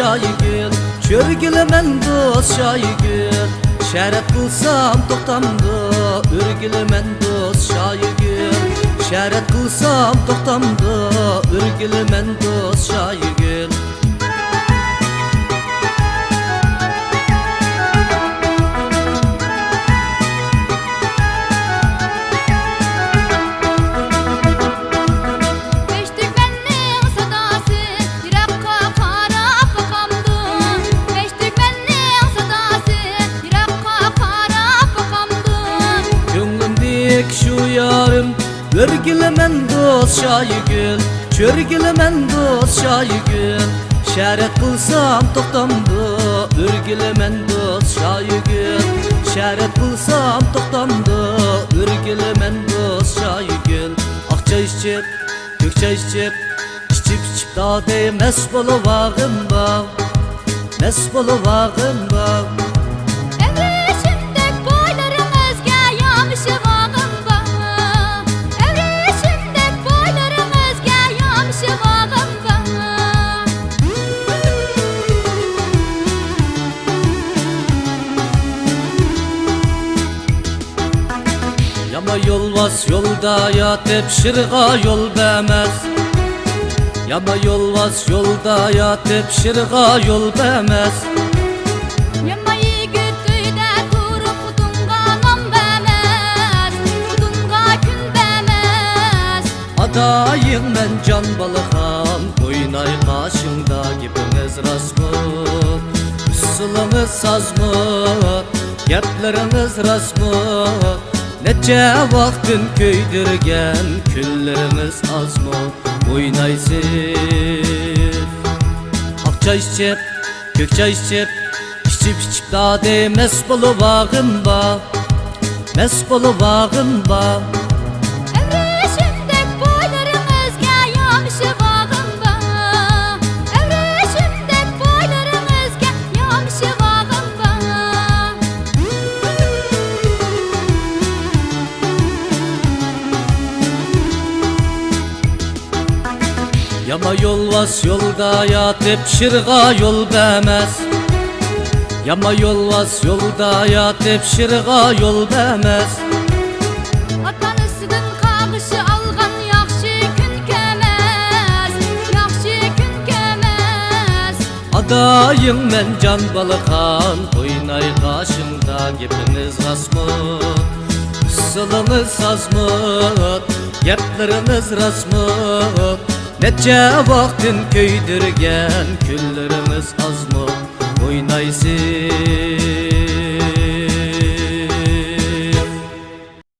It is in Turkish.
şaygül, çörgülemen dost şaygül. Şeret kılsam toxtamdı, ürgülemen dost şaygül. Şeret kılsam toxtamdı, ürgülemen dost şaygül. Şu yarım örgülemen dost şaygül, çörgülemen dost şaygül. Şeret kılsam toxtamdı, örgülemen dost şaygül. Şeret kılsam toxtamdı, örgülemen dost şaygül. Akça içip, kökçe içip, içip da demez bolu vağım bağ, mes bolu vağım bağ. Yama yolvas yolda ya tepşirga yol bəməz. Yama yolvas yolda ya tepşirga yol bəməz. Yama yigit öydə durup udunga nam bəməz, udunga gün bəməz. Adayım mən can balıqam, oynay qaşımda gibiniz rasmı. Üsulunuz sazmı, gepleriniz rasmı. Nece vaktin köydürgen, küllerimiz az mı oynaysın? Akça içip, kökçe içip, içip da demez bolu vağım bağ, mes bolu vağım bağ. Yama yolvas yolda ya tepşirga yol bəməz. Yama yolvas yolda ya tepşirga yol bəməz. Atanısıdın qağışı alğan yaxşı gün kəməz, yaxşı gün kəməz. Adayım mən can balıqan, oynay qaşımda gepiniz qasmıt. Üsulunuz sazmıt, gepleriniz rasmıt. Nece vaktin köydürgen, küllerimiz az mı oynaysın?